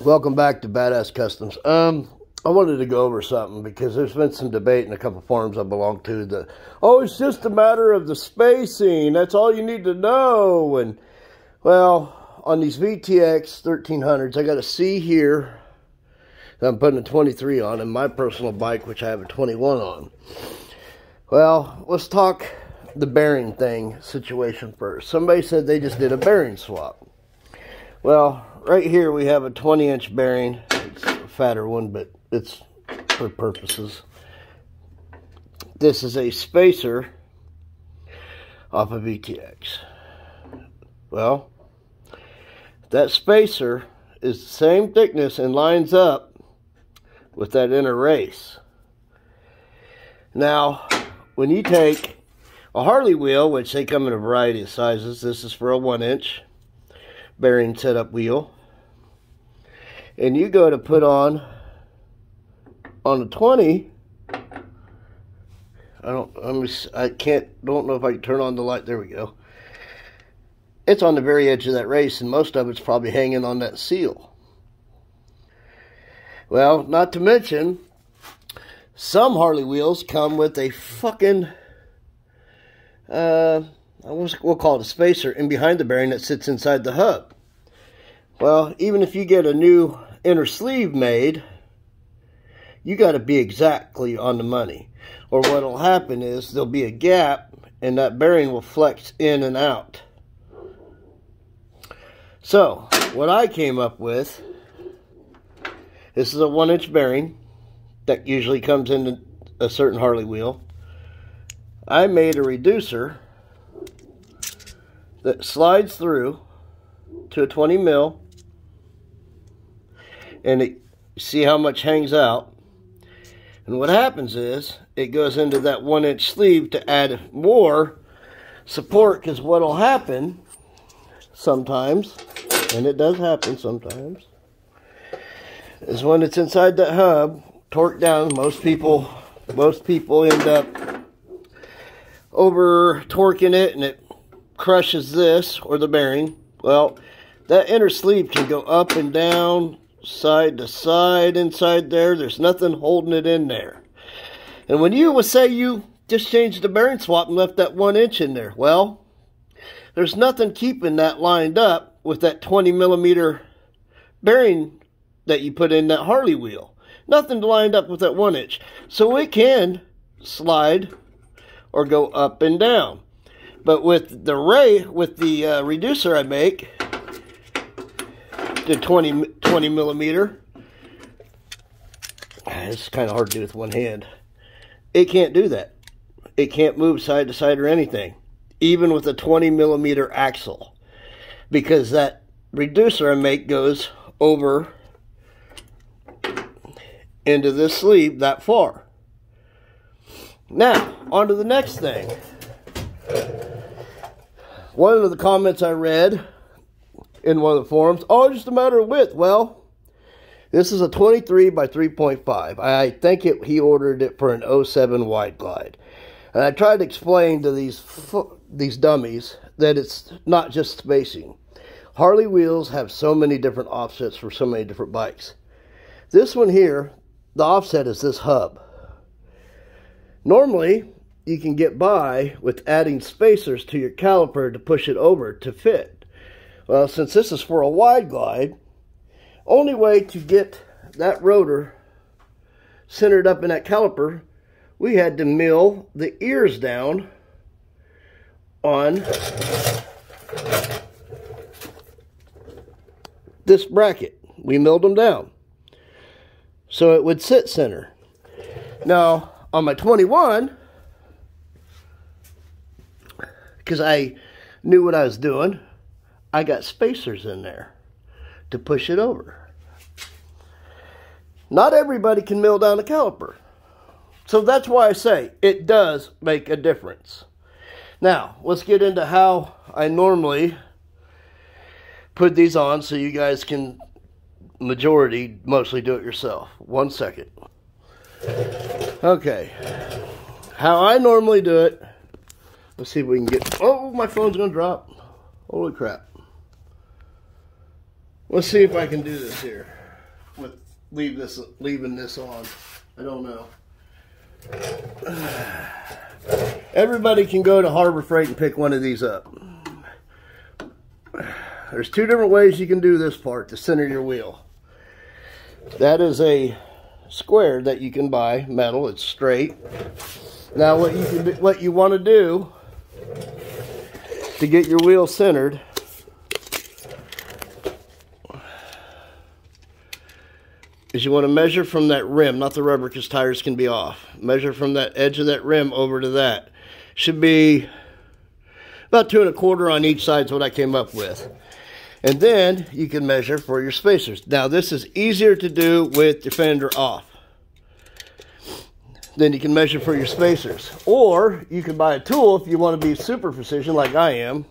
Welcome back to Badass Customs. I wanted to go over something because there's been some debate in a couple forums I belong to that, oh, it's just a matter of the spacing. That's all you need to know. And, well, on these VTX 1300s, I got a C here that I'm putting a 23 on, and my personal bike, which I have a 21 on. Well, let's talk the bearing thing situation first. Somebody said they just did a bearing swap. Well, right here we have a 20-inch bearing. It's a fatter one, but it's for purposes. This is a spacer off of VTX. Well, that spacer is the same thickness and lines up with that inner race. Now, when you take a Harley wheel, which they come in a variety of sizes, this is for a 1-inch bearing setup wheel, and you go to put on a 20, don't know if I can turn on the light. There we go. It's on the very edge of that race, and most of it's probably hanging on that seal. Well, not to mention, some Harley wheels come with a fucking we'll call it a spacer in behind the bearing that sits inside the hub. Well, even if you get a new inner sleeve made, you got to be exactly on the money. Or what will happen is there'll be a gap and that bearing will flex in and out. So, what I came up with, this is a 1-inch bearing that usually comes in a certain Harley wheel. I made a reducer that slides through to a 20 mil, and see how much hangs out. And what happens is it goes into that 1-inch sleeve to add more support, because what will happen sometimes, and it does happen sometimes, is when it's inside that hub, torqued down, most people end up over torquing it, and it crushes this or the bearing. Well, that inner sleeve can go up and down, side to side inside there. There's nothing holding it in there. And when you would say you just changed the bearing swap and left that 1-inch in there, well, there's nothing keeping that lined up with that 20 millimeter bearing that you put in that Harley wheel. Nothing lined up with that 1-inch. So it can slide or go up and down. But with the reducer I make, the 20 millimeter, it's kind of hard to do with one hand. It can't do that. It can't move side to side or anything, even with a 20 millimeter axle, because that reducer I make goes over into this sleeve that far. Now, on to the next thing. One of the comments I read in one of the forums, oh, just a matter of width. Well, this is a 23 by 3.5. I think he ordered it for an 07 wide glide. And I tried to explain to these dummies that it's not just spacing. Harley wheels have so many different offsets for so many different bikes. This one here, the offset is this hub. Normally, you can get by with adding spacers to your caliper to push it over to fit. Well, since this is for a wide glide, only way to get that rotor centered up in that caliper, we had to mill the ears down on this bracket. We milled them down so it would sit center. Now, on my 21, because I knew what I was doing, I got spacers in there to push it over. Not everybody can mill down a caliper. So that's why I say it does make a difference. Now, let's get into how I normally put these on so you guys can mostly do it yourself. 1 second. Okay. How I normally do it, let's see if we can get, oh, my phone's gonna drop. Holy crap. Let's see if I can do this here. leaving this on. I don't know. Everybody can go to Harbor Freight and pick one of these up. There's two different ways you can do this part to center your wheel. That is a square that you can buy, metal, it's straight. Now what you want to do to get your wheel centered is you want to measure from that rim, not the rubber because tires can be off. Measure from that edge of that rim over to that. Should be about 2 1/4 on each side is what I came up with. And then you can measure for your spacers. Now this is easier to do with your fender off. Then you can measure for your spacers. Or you can buy a tool if you want to be super precision like I am.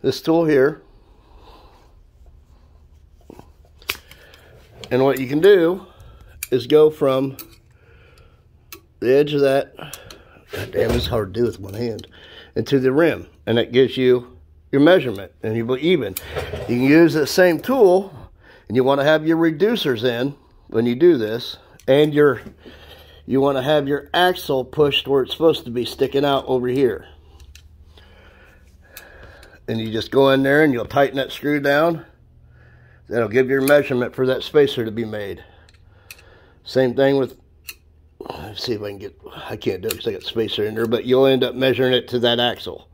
This tool here. And what you can do is go from the edge of that, God damn, it's hard to do with one hand, into the rim. And that gives you your measurement. And you'll be even. You can use the same tool, and you want to have your reducers in when you do this. And you want to have your axle pushed where it's supposed to be, sticking out over here. And you just go in there and you'll tighten that screw down. That'll give your measurement for that spacer to be made. Same thing with, let's see if I can get, I can't do it because I got spacer in there, but you'll end up measuring it to that axle.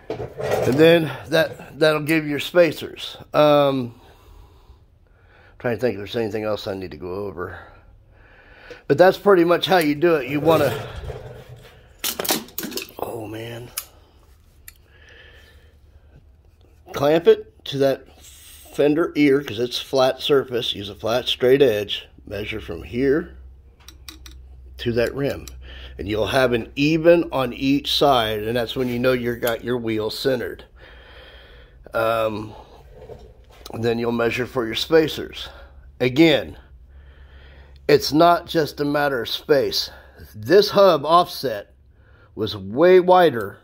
And then that'll give you your spacers. Trying to think if there's anything else I need to go over. But that's pretty much how you do it. You want to, oh man, clamp it to that fender ear because it's flat surface. Use a flat straight edge. Measure from here to that rim, and you'll have an even on each side, and that's when you know you've got your wheel centered. Then you'll measure for your spacers. Again, it's not just a matter of space. This hub offset was way wider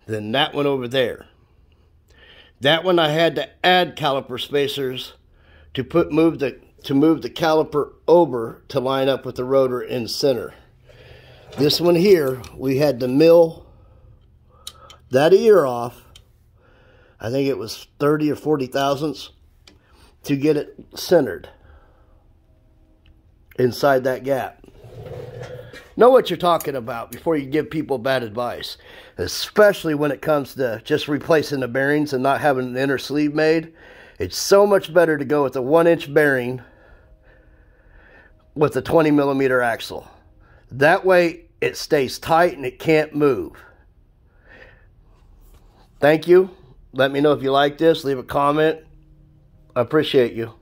than that one over there. That one I had to add caliper spacers to move the caliper over to line up with the rotor in center. This one here, we had to mill that ear off. I think it was 30 or 40 thousandths to get it centered inside that gap. Know what you're talking about before you give people bad advice, especially when it comes to just replacing the bearings and not having an inner sleeve made. It's so much better to go with a 1-inch bearing with a 20mm axle. That way it stays tight and it can't move. Thank you. Let me know if you like this. Leave a comment. I appreciate you.